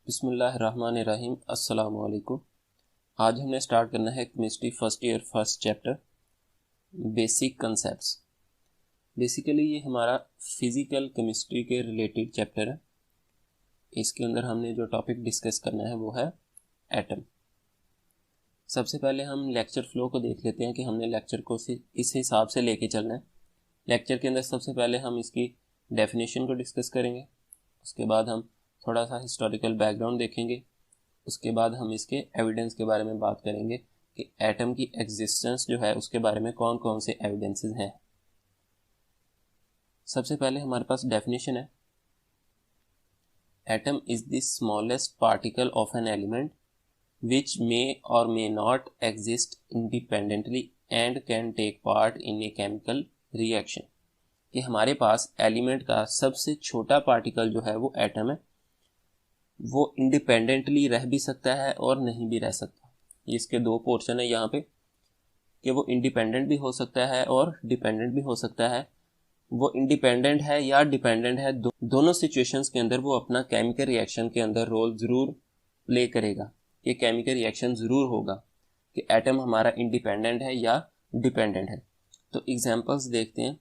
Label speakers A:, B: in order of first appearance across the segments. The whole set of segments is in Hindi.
A: बिस्मिल्लाहिर्रहमानिर्रहीम। अस्सलाम वालेकुम। आज हमने स्टार्ट करना है chemistry first year first chapter basic concepts. Basically ये हमारा फिज़िकल केमिस्ट्री के रिलेटेड चैप्टर है। इसके अंदर हमने जो टॉपिक डिस्कस करना है वो है एटम। सबसे पहले हम लेक्चर फ्लो को देख लेते हैं कि हमने लेक्चर को इस हिसाब से लेके चलना है। लेक्चर के अंदर सबसे पहले हम इसकी डेफिनेशन को डिस्कस करेंगे, उसके बाद हम थोड़ा सा हिस्टोरिकल बैकग्राउंड देखेंगे, उसके बाद हम इसके एविडेंस के बारे में बात करेंगे कि एटम की एग्जिस्टेंस जो है उसके बारे में कौन कौन से एविडेंसेस हैं। सबसे पहले हमारे पास डेफिनेशन है, atom is the smallest particle of an element which may और may not exist independently and can take part in a chemical reaction. कि हमारे पास एलिमेंट का सबसे छोटा पार्टिकल जो है वो एटम है, वो इंडिपेंडेंटली रह भी सकता है और नहीं भी रह सकता। इसके दो पोर्शन है यहाँ पे कि वो इंडिपेंडेंट भी हो सकता है और डिपेंडेंट भी हो सकता है। वो इंडिपेंडेंट है या डिपेंडेंट है, दोनों सिचुएशंस के अंदर वो अपना केमिकल रिएक्शन के अंदर रोल ज़रूर प्ले करेगा। ये केमिकल रिएक्शन ज़रूर होगा कि एटम हमारा इंडिपेंडेंट है या डिपेंडेंट है। तो एग्जांपल्स देखते हैं।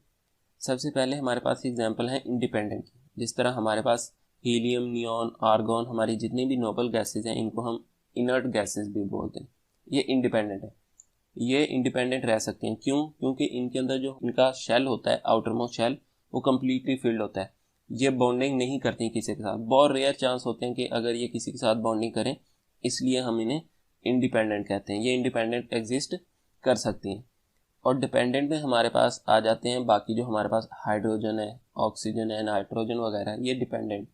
A: सबसे पहले हमारे पास एग्जांपल है इंडिपेंडेंट की। जिस तरह हमारे पास हीलियम, नियॉन, आर्गॉन, हमारी जितनी भी नोबल गैसेज हैं इनको हम इनर्ट गैसेज भी बोलते हैं। ये इंडिपेंडेंट है, ये इंडिपेंडेंट रह सकते हैं। क्यों? क्योंकि इनके अंदर जो इनका शेल होता है, आउटर मोस्ट शेल, वो कम्प्लीटली फिल्ड होता है। ये बॉन्डिंग नहीं करती किसी के साथ। बहुत रेयर चांस होते हैं कि अगर ये किसी के साथ बॉन्डिंग करें, इसलिए हम इन्हें इंडिपेंडेंट कहते हैं। ये इंडिपेंडेंट एग्जिस्ट कर सकती हैं। और डिपेंडेंट में हमारे पास आ जाते हैं बाकी जो हमारे पास हाइड्रोजन है, ऑक्सीजन है, नाइट्रोजन वगैरह, ये डिपेंडेंट।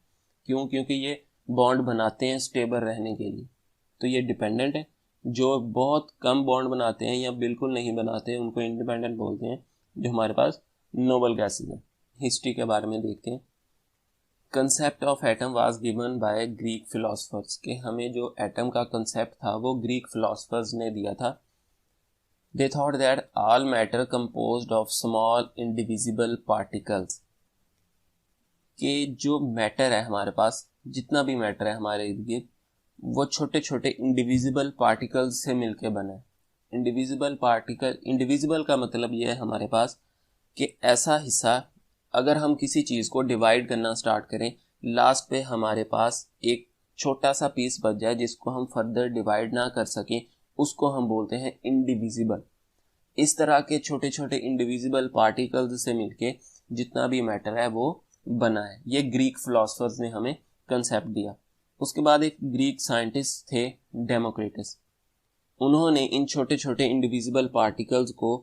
A: क्यों? क्योंकि ये बॉन्ड बनाते हैं स्टेबल रहने के लिए, तो ये डिपेंडेंट है। जो बहुत कम बॉन्ड बनाते हैं या बिल्कुल नहीं बनाते हैं उनको इंडिपेंडेंट बोलते हैं, जो हमारे पास नोबल गैसेज है। हिस्ट्री के बारे में देखते हैं। Concept of atom was given by Greek philosophers. के हमें जो एटम का कंसेप्ट था वो ग्रीक फिलोसफर्स ने दिया था। They thought that all matter composed of small indivisible particles। कि जो मैटर है हमारे पास, जितना भी मैटर है हमारे इर्द गिर्द, वो छोटे छोटे इंडिविजिबल पार्टिकल्स से मिलके बना है। इंडिविजिबल पार्टिकल, इंडिविजिबल का मतलब ये है हमारे पास कि ऐसा हिस्सा, अगर हम किसी चीज़ को डिवाइड करना स्टार्ट करें, लास्ट पे हमारे पास एक छोटा सा पीस बच जाए जिसको हम फर्दर डिवाइड ना कर सकें, उसको हम बोलते हैं इंडिविजिबल। इस तरह के छोटे छोटे इंडिविजिबल पार्टिकल्स से मिलके जितना भी मैटर है वो बना है। ये ग्रीक फिलोसफर्स ने हमें कंसेप्ट दिया। उसके बाद एक ग्रीक साइंटिस्ट थे डेमोक्रिटस। उन्होंने इन छोटे छोटे इंडिविजिबल पार्टिकल्स को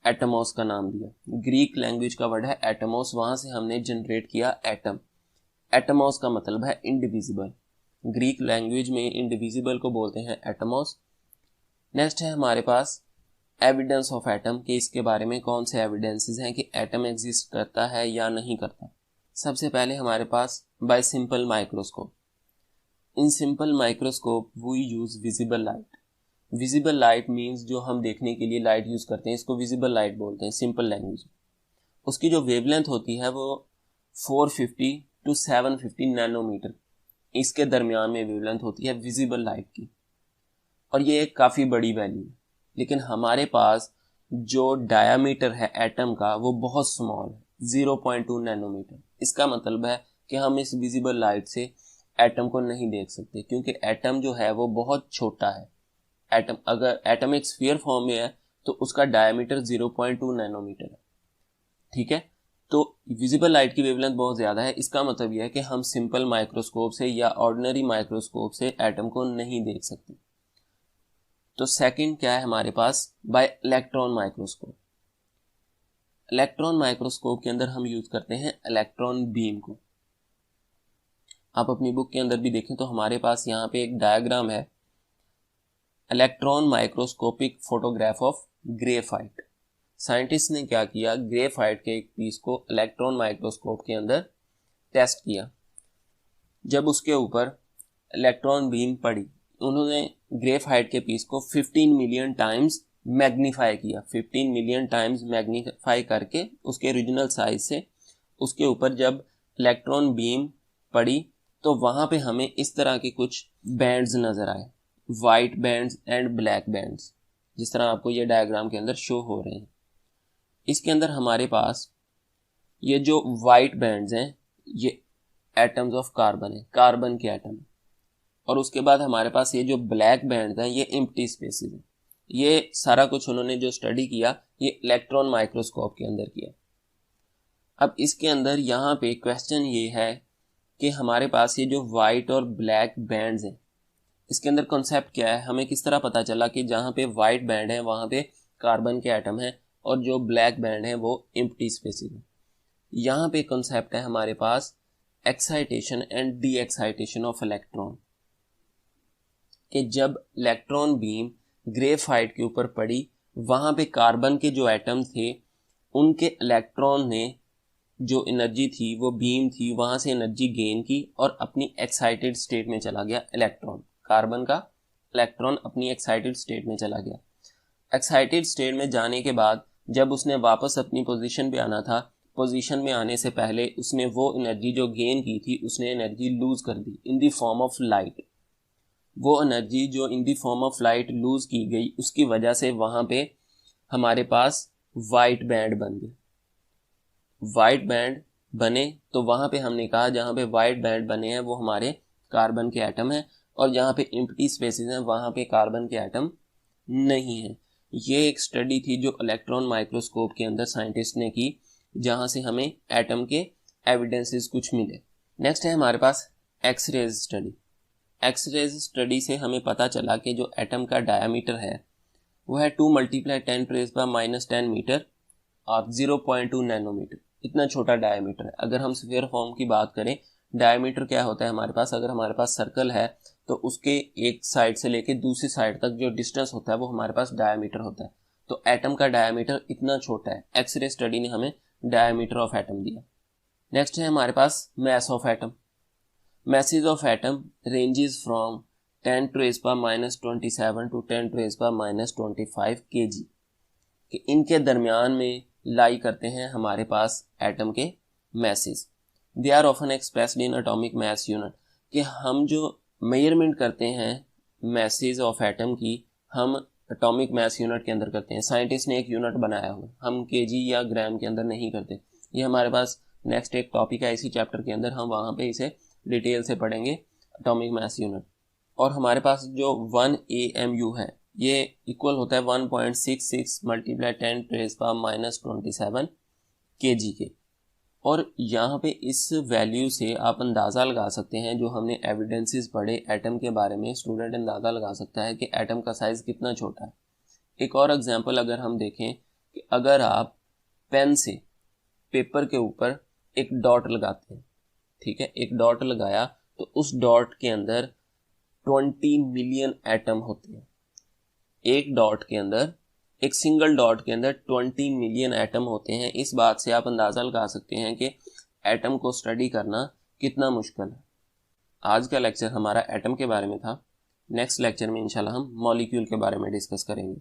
A: एटमॉस का नाम दिया। ग्रीक लैंग्वेज का वर्ड है एटमॉस, वहां से हमने जनरेट किया एटम। एटमॉस का मतलब है इंडिविजिबल। ग्रीक लैंग्वेज में इंडिविजिबल को बोलते हैं एटमॉस। नेक्स्ट है हमारे पास एविडेंस ऑफ एटम, कि इसके बारे में कौन से एविडेंसेस हैं कि एटम एग्जिस्ट करता है या नहीं करता। सबसे पहले हमारे पास by simple microscope. In simple microscope we use visible light. Visible light means जो हम देखने के लिए लाइट यूज करते हैं, इसको विजिबल लाइट बोलते हैं सिंपल लैंग्वेज। उसकी जो वेवलेंथ होती है वो 450 टू 750 नैनोमीटर, इसके दरमियान में वेवलेंथ होती है विजिबल लाइट की, और ये एक काफ़ी बड़ी वैल्यू है। लेकिन हमारे पास जो डायामीटर है एटम का वो बहुत स्मॉल है, 0.2 नैनोमीटर। इसका मतलब है कि हम इस विजिबल लाइट से एटम को नहीं देख सकते, क्योंकि एटम जो है वो बहुत छोटा है। एटम अगर एटमिक स्फीयर फॉर्म में है तो उसका डायामीटर 0.2 नैनोमीटर है। ठीक है, तो विजिबल लाइट की वेवलेंथ बहुत ज़्यादा है। इसका मतलब यह है कि हम सिंपल माइक्रोस्कोप से या ऑर्डिनरी माइक्रोस्कोप से एटम को नहीं देख सकते। तो सेकंड क्या है हमारे पास, by electron microscope. Electron microscope के अंदर हम यूज करते हैं इलेक्ट्रॉन बीम को। आप अपनी बुक के अंदर भी देखें तो हमारे पास यहाँ पे एक डायग्राम है, electron microscopic photograph of graphite. Scientist ने क्या किया, ग्रेफाइट के एक पीस को इलेक्ट्रॉन माइक्रोस्कोप के अंदर टेस्ट किया। जब उसके ऊपर इलेक्ट्रॉन बीम पड़ी, उन्होंने ग्रेफाइट के पीस को 15 मिलियन टाइम्स मैग्नीफाई किया। 15 मिलियन टाइम्स मैग्नीफाई करके उसके ओरिजिनल साइज से उसके ऊपर जब इलेक्ट्रॉन बीम पड़ी तो वहाँ पे हमें इस तरह के कुछ बैंड्स नज़र आए, white bands and black bands, जिस तरह आपको ये डायग्राम के अंदर शो हो रहे हैं। इसके अंदर हमारे पास ये जो वाइट बैंड्स हैं ये एटम्स ऑफ कार्बन है, कार्बन के एटम, और उसके बाद हमारे पास ये जो ब्लैक बैंड्स हैं ये एम्प्टी स्पेसेस हैं। ये सारा कुछ उन्होंने जो स्टडी किया ये इलेक्ट्रॉन माइक्रोस्कोप के अंदर किया। अब इसके अंदर यहाँ पे क्वेश्चन ये है कि हमारे पास ये जो वाइट और ब्लैक बैंड्स हैं इसके अंदर कॉन्सेप्ट क्या है, हमें किस तरह पता चला कि जहाँ पे वाइट बैंड है वहाँ पे कार्बन के एटम है और जो ब्लैक बैंड है वो एम्प्टी स्पेसेस है। यहाँ पे कॉन्सेप्ट है हमारे पास excitation and de-excitation of electron, कि जब इलेक्ट्रॉन बीम ग्रेफाइट के ऊपर पड़ी वहाँ पे कार्बन के जो एटम थे उनके इलेक्ट्रॉन ने जो एनर्जी थी वो बीम थी वहाँ से एनर्जी गेन की और अपनी एक्साइटेड स्टेट में चला गया इलेक्ट्रॉन, कार्बन का इलेक्ट्रॉन अपनी एक्साइटेड स्टेट में चला गया। एक्साइटेड स्टेट में जाने के बाद जब उसने वापस अपनी पोजीशन पे आना था, पोजीशन में आने से पहले उसने वो एनर्जी जो गेन की थी उसने एनर्जी लूज कर दी in the form of light. वो एनर्जी जो in the form of light lose की गई उसकी वजह से वहाँ पे हमारे पास वाइट बैंड बन गए। वाइट बैंड बने तो वहाँ पे हमने कहा जहाँ पे वाइट बैंड बने हैं वो हमारे कार्बन के एटम हैं और जहाँ पे एम्प्टी स्पेसेस हैं वहाँ पे कार्बन के एटम नहीं है। ये एक स्टडी थी जो इलेक्ट्रॉन माइक्रोस्कोप के अंदर साइंटिस्ट ने की, जहाँ से हमें एटम के एविडेंसेस कुछ मिले। नेक्स्ट है हमारे पास एक्सरेज स्टडी। एक्सरेज स्टडी से हमें पता चला कि जो एटम का डायमीटर है वो है 2 × 10⁻⁻10 मीटर और 0.2 नैनोमीटर, इतना छोटा डायमीटर है। अगर हम स्फीयर फॉर्म की बात करें, डायमीटर क्या होता है हमारे पास, अगर हमारे पास सर्कल है तो उसके एक साइड से लेके दूसरी साइड तक जो डिस्टेंस होता है वो हमारे पास डायमीटर होता है। तो एटम का डायमीटर इतना छोटा है। एक्सरे स्टडी ने हमें डायमीटर ऑफ एटम दिया। नेक्स्ट है हमारे पास mass of atom. Mass of atom ranges from 10⁻⁻27 to 10⁻⁻25 kg, कि इनके दरमियान में लाई करते हैं हमारे पास एटम के message. They are often expressed in atomic mass unit, कि हम जो मेजरमेंट करते हैं मैसेज ऑफ एटम की हम एटॉमिक मास यूनिट के अंदर करते हैं। साइंटिस्ट ने एक यूनिट बनाया हुआ, हम केजी या ग्राम के अंदर नहीं करते। ये हमारे पास नेक्स्ट एक टॉपिक है इसी चैप्टर के अंदर, हम वहाँ पे इसे डिटेल से पढ़ेंगे एटॉमिक मास यूनिट। और हमारे पास जो 1 AMU है ये इक्वल होता है 1.66 × 10⁻⁻27 kg के। और यहाँ पे इस वैल्यू से आप अंदाज़ा लगा सकते हैं, जो हमने एविडेंसेस पढ़े एटम के बारे में, स्टूडेंट अंदाज़ा लगा सकता है कि एटम का साइज़ कितना छोटा है। एक और एग्जांपल अगर हम देखें कि अगर आप पेन से पेपर के ऊपर एक डॉट लगाते हैं, ठीक है, एक डॉट लगाया तो उस डॉट के अंदर 20 मिलियन एटम होते हैं। एक डॉट के अंदर, एक सिंगल डॉट के अंदर 20 मिलियन एटम होते हैं। इस बात से आप अंदाज़ा लगा सकते हैं कि एटम को स्टडी करना कितना मुश्किल है। आज का लेक्चर हमारा एटम के बारे में था। नेक्स्ट लेक्चर में इंशाल्लाह हम मॉलिक्यूल के बारे में डिस्कस करेंगे।